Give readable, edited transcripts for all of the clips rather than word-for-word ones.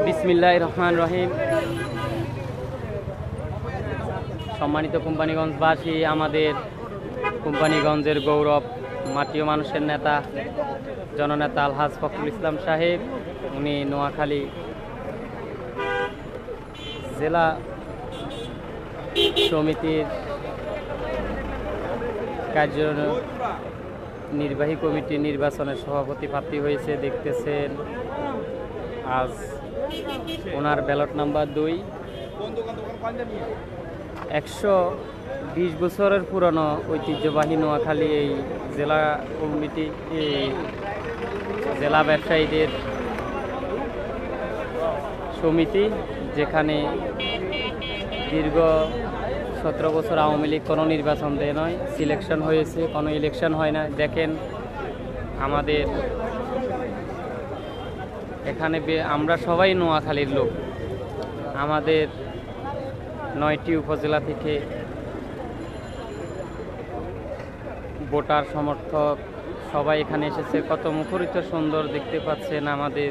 বিসমিল্লাহির রহমানির রহিম। সম্মানিত কোম্পানিগঞ্জবাসী, আমাদের কোম্পানিগঞ্জের গৌরব, মাটি ও মানুষের নেতা, জননেতা আলহাজ ফখরুল ইসলাম সাহেব, উনি নোয়াখালী জেলা সমিতির নির্বাহী কমিটি নির্বাচনের সভাপতি প্রার্থী হয়েছে। দেখতেছেন আজ ওনার ব্যালট নাম্বার 2। 120 বছরের পুরনো ঐতিহ্যবাহী নোয়াখালী এই জেলা কমিটি, জেলা ব্যবসায়ীদের সমিতি, যেখানে দীর্ঘ 17 বছর আওয়ামী লীগ কোনো নির্বাচন দেয় নয়, সিলেকশন হয়েছে, কোনো ইলেকশন হয় না। দেখেন আমাদের এখানে আমরা সবাই নোয়াখালীর লোক। আমাদের 9টি উপজেলা থেকে ভোটার সমর্থক সবাই এখানে এসেছে। কত মুখরিত সুন্দর দেখতে পাচ্ছেন আমাদের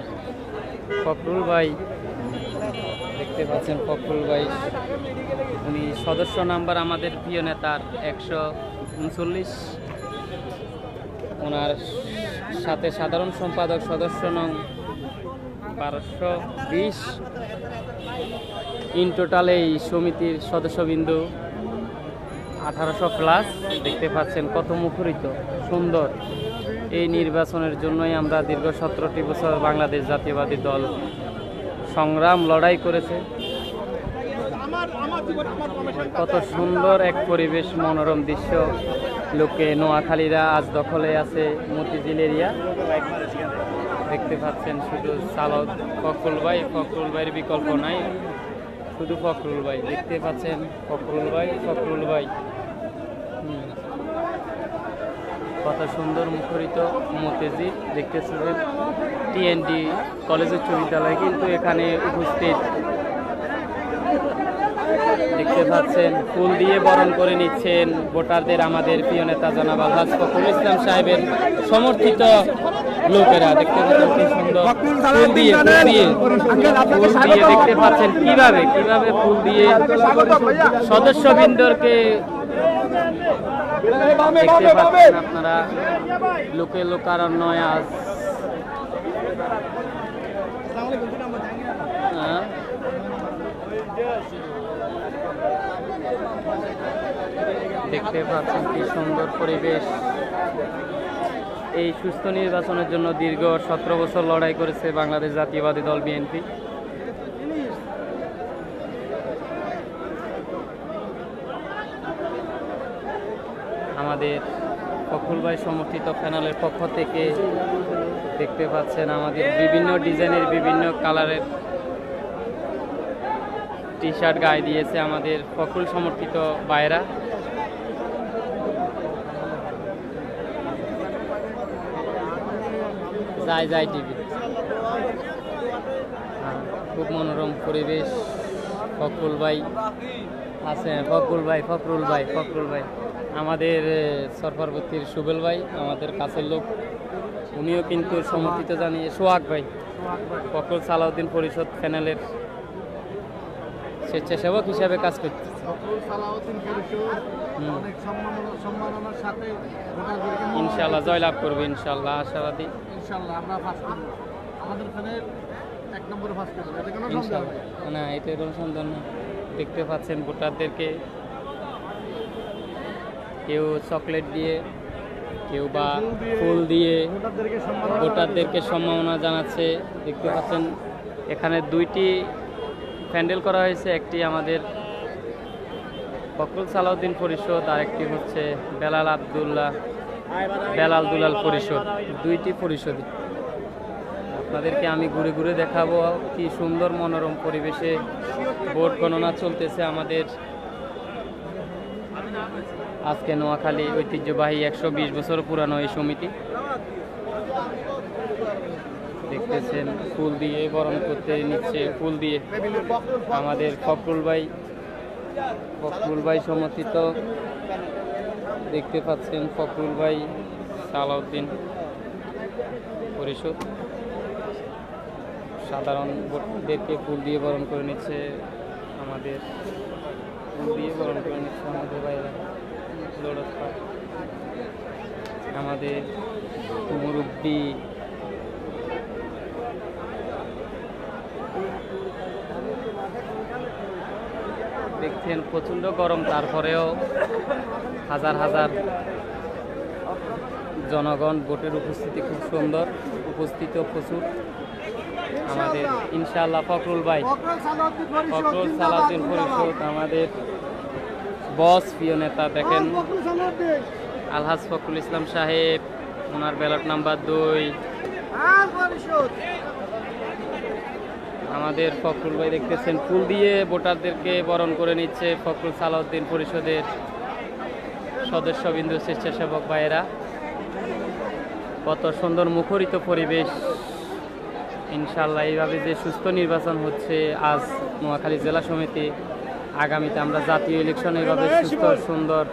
ফখরুল ভাই, দেখতে পাচ্ছেন ফখরুল ভাই, উনি সদস্য নাম্বার আমাদের প্রিয় নেতার 139, ওনার সাথে সাধারণ সম্পাদক সদস্য নং 1220। ইন টোটাল এই সমিতির সদস্যবিন্দু 1800+। দেখতে পাচ্ছেন কত মুখরিত সুন্দর। এই নির্বাচনের জন্যই আমরা দীর্ঘ 17টি বছর বাংলাদেশ জাতীয়বাদী দল সংগ্রাম লড়াই করেছে। কত সুন্দর এক পরিবেশ, মনোরম দৃশ্য। লোকে নোয়াখালীরা আজ দখলে আছে মতিঝিল এরিয়া। দেখতে পাচ্ছেন শুধু চালক ফখরুল ভাই, ফখরুল ভাইয়ের বিকল্প নাই, শুধু ফখরুল ভাই। দেখতে পাচ্ছেন ফখরুল ভাই, ফখরুল ভাই। কত সুন্দর মুখরিত মতিঝিল। দেখতেছেন টিএনডি কলেজ উচ্চ বিদ্যালয় কিন্তু এখানে উপস্থিত। দেখতে পাচ্ছেন ফুল দিয়ে বরণ করে নিচ্ছেন ভোটারদের আমাদের প্রিয় নেতা জনাব আলহাজ ফখরুল ইসলাম সাহেবের সমর্থিত লোকেরা। দেখতে পাচ্ছেন কি সুন্দর ফুল দিয়ে দেখতে পাচ্ছেন কিভাবে ফুল দিয়ে সদস্যবৃন্দকে দেখতে পাচ্ছেন আপনারা। লোকে লোকারণ্যয় আজ দেখতে পাচ্ছেন কি সুন্দর পরিবেশ। এই সুস্থ নির্বাচনের জন্য দীর্ঘ 17 বছর লড়াই করেছে বাংলাদেশ জাতীয়বাদী দল বিএনপি। আমাদের ফখরুল ভাই সমর্থিত প্যানেলের পক্ষ থেকে দেখতে পাচ্ছেন আমাদের বিভিন্ন ডিজাইনের, বিভিন্ন কালারের টি শার্ট গায়ে দিয়েছে আমাদের ফখরুল সমর্থিত ভাইরা। যাই টিভি, খুব মনোরম পরিবেশ। ফখরুল ভাই আছে, ফখরুল ভাই আমাদের সরফরবর্তীর সুবেল ভাই, আমাদের কাছের লোক, উনিও কিন্তু সমর্থিত জানিয়ে। সোহাগ ভাই ফখরুল সালাউদ্দিন পরিষদ প্যানেলের স্বেচ্ছাসেবক হিসাবে কাজ করছে। ইনশাল্লাহ জয়লাভ করবে, ইনশাল্লাহ আশাবাদী। না, এটা কোনো সন্দেহ নেই। দেখতে পাচ্ছেন ভোটারদেরকে কেউ চকলেট দিয়ে, কেউ বা ফুল দিয়ে ভোটারদেরকে সম্মাননা জানাচ্ছে। দেখতে পাচ্ছেন এখানে 2টি প্যান্ডেল করা হয়েছে, একটি আমাদের ফখরুল সালাউদ্দিন পরিষদ, আর একটি হচ্ছে বেলাল দুলাল পরিষদ। 2টি পরিষদই আপনাদেরকে আমি ঘুরে ঘুরে দেখাবো। কি সুন্দর মনোরম পরিবেশে ভোট গণনা চলতেছে আমাদের আজকে নোয়াখালী ঐতিহ্যবাহী 120 বছর পুরানো এই সমিতি। দেখতেছেন ফুল দিয়ে বরণ করতে নিচ্ছে, ফুল দিয়ে আমাদের ফখরুল ভাই সমর্থিত দেখতে পাচ্ছেন ফখরুল ভাই, সালাউদ্দিন পরিষদ সাধারণ ভোটারদেরকে ফুল দিয়ে বরণ করে নিচ্ছে আমাদের ভাইয়েরা। আমাদের মুরব্বী দেখছেন প্রচণ্ড গরম, তারপরেও হাজার হাজার জনগণ, ভোটের উপস্থিতি খুব সুন্দর, উপস্থিত প্রচুর। আমাদের ইনশাআল্লাহ ফখরুল ভাই, ফখরুল সালাউদ্দিন পরিষদ আমাদের বস, প্রিয় নেতা। দেখেন আলহাজ ফখরুল ইসলাম সাহেব, ওনার ব্যালট নাম্বার 2। আমাদের ফখরুল ভাই দেখতেছেন ফুল দিয়ে ভোটারদেরকে বরণ করে নিচ্ছে ফখরুল সালাউদ্দিন পরিষদের সদস্যবিন্দু, স্বেচ্ছাসেবক ভাইয়েরা। কত সুন্দর মুখরিত পরিবেশ। ইনশাআল্লাহ এইভাবে যে সুস্থ নির্বাচন হচ্ছে আজ নোয়াখালী জেলা সমিতি, আগামীতে আমরা জাতীয় ইলেকশন এইভাবে সুস্থ সুন্দর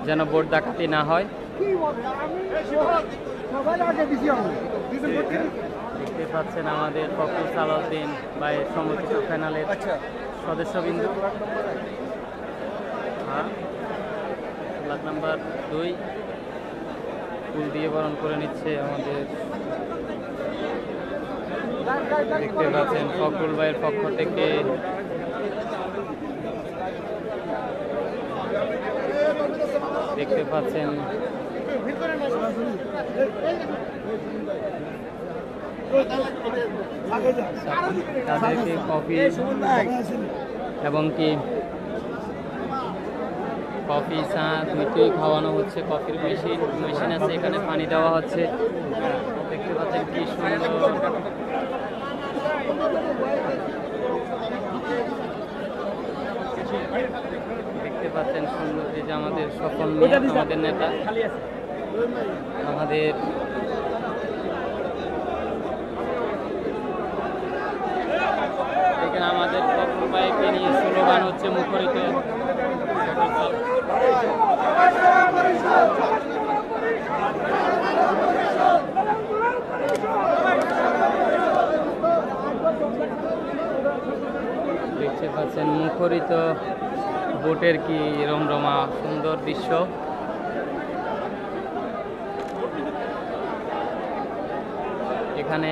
যেন ভোট ডাকাতি না হয়। দেখতে পাচ্ছেন আমাদের ফখরুল সালাউদ্দিন ভাইয়ের সমর্থিত প্যানেলের সদস্যবিন্দু। ব্লক নাম্বার 2 ফুল দিয়ে বরণ করে নিচ্ছে আমাদের। দেখতে পাচ্ছেন ফখরুল ভাইয়ের পক্ষ থেকে দেখতে পাচ্ছেন তাদেরকে কফি এবং কি কফি, চা দুটোই খাওয়ানো হচ্ছে। কফির মেশিন আছে, এখানে পানি দেওয়া হচ্ছে। দেখতে পাচ্ছেন কি সুন্দর। দেখতে পাচ্ছেন সুন্দর, এই যে আমাদের সফল আমাদের নেতা, আমাদের এখানে আমাদের ফখরুল ভাইকে নিয়ে স্লোগান হচ্ছে মুখরিত। দেখতে পাচ্ছেন মুখরিত ভোটের কি রমরমা সুন্দর দৃশ্য। এখানে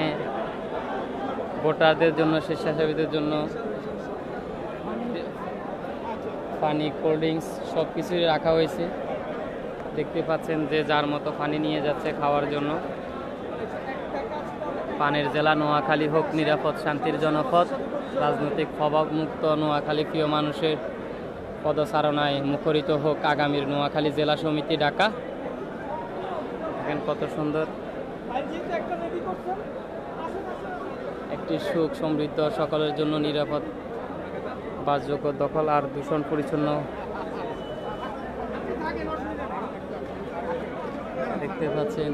ভোটারদের জন্য, স্বেচ্ছাসেবীদের জন্য পানি, কোল্ড ড্রিঙ্কস সব কিছুই রাখা হয়েছে। দেখতে পাচ্ছেন যে যার মতো পানি নিয়ে যাচ্ছে খাওয়ার জন্য। পানের জেলা নোয়াখালী হোক নিরাপদ, শান্তির জনপদ, রাজনৈতিক প্রভাবমুক্ত নোয়াখালী প্রিয় মানুষের পদচারণায় মুখরিত হোক আগামীর নোয়াখালী জেলা সমিতি ঢাকা। দেখেন কত সুন্দর একটি সুখ সমৃদ্ধ, সকলের জন্য নিরাপদ, বাসযোগ্য, দখল আর দূষণ পরিচ্ছন্ন। দেখতে পাচ্ছেন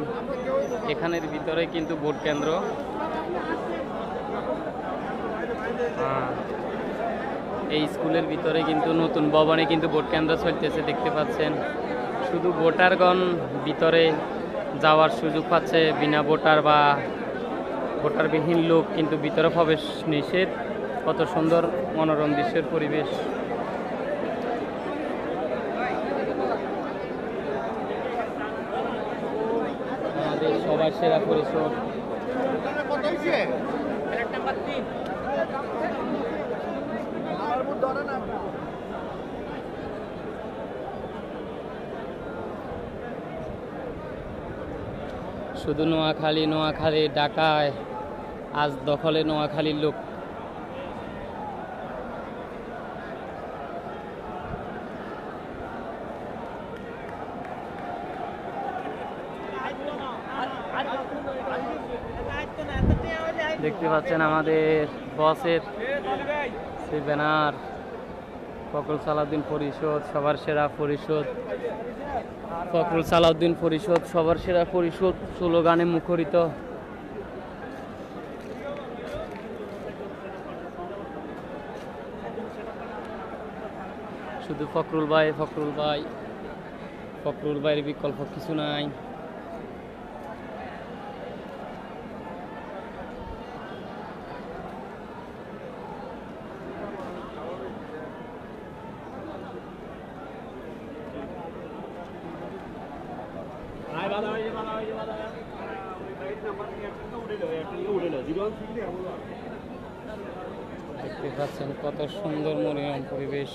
এখানের ভিতরে কিন্তু ভোট কেন্দ্র। এই স্কুলের ভিতরে কিন্তু নতুন ভবনে কিন্তু ভোট কেন্দ্র চলতেছে। দেখতে পাচ্ছেন শুধু ভোটারগণ ভিতরে যাওয়ার সুযোগ পাচ্ছে, বিনা ভোটার বা ভোটারবিহীন লোক কিন্তু ভিতরে প্রবেশ নিষেধ। কত সুন্দর মনোরম দৃশ্যের পরিবেশ। আমাদের সবার সেরা পরিষদ শুধু নোয়াখালী ঢাকায় আজ দখলে নোয়াখালীর লোক। দেখতে পাচ্ছেন আমাদের বসের সেই ব্যানার, ফখরুল সালাউদ্দিন পরিষদ সবার সেরা পরিষদ, ফখরুল সালাউদ্দিন পরিষদ সবার সেরা পরিষদ স্লোগানে মুখরিত। শুধু ফখরুল ভাই, ফখরুল ভাই, ফখরুল ভাইয়ের বিকল্প কিছু নাই। দেখতে পাচ্ছেন কত সুন্দর মনোরম পরিবেশ।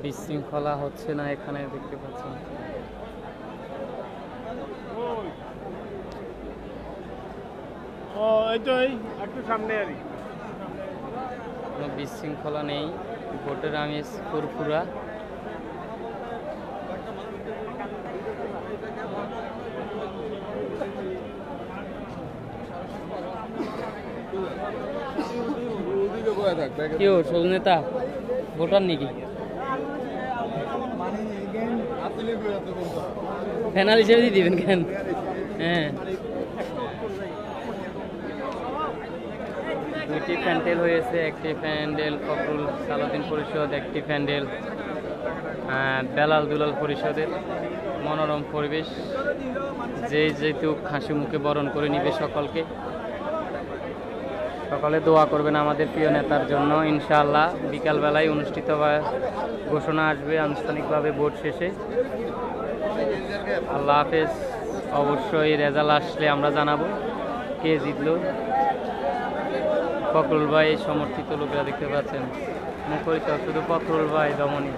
বিশৃঙ্খলা হচ্ছে না এখানে, দেখতে পাচ্ছেন। কোনো বিশৃঙ্খলা নেই, ভোটের আমেজ ফুরফুরা। কেউ নেতা ভোটার নাকি ফ্যানাল হিসেবে দিয়ে দিবেন কেন? হ্যাঁ, দুইটি প্যান্ডেল হয়েছে, একটি প্যান্ডেল ফখরুল সালাউদ্দিন পরিষদ, একটি প্যান্ডেল বেলাল দুলাল পরিষদের। মনোরম পরিবেশ, যেহেতু হাসি মুখে বরণ করে নিবে সকলকে। সকালে দোয়া করবেন আমাদের প্রিয় নেতার জন্য। ইনশাআল্লাহ বিকালবেলায় অনুষ্ঠিত ঘোষণা আসবে আনুষ্ঠানিকভাবে ভোট শেষে। আল্লাহ হাফেজ। অবশ্যই রেজাল্ট আসলে আমরা জানাবো কে জিতলো। ফখরুল ভাই সমর্থিত লোকেরা দেখতে পাচ্ছেন, মুখরিত শুধু ফখরুল ভাই দমনী।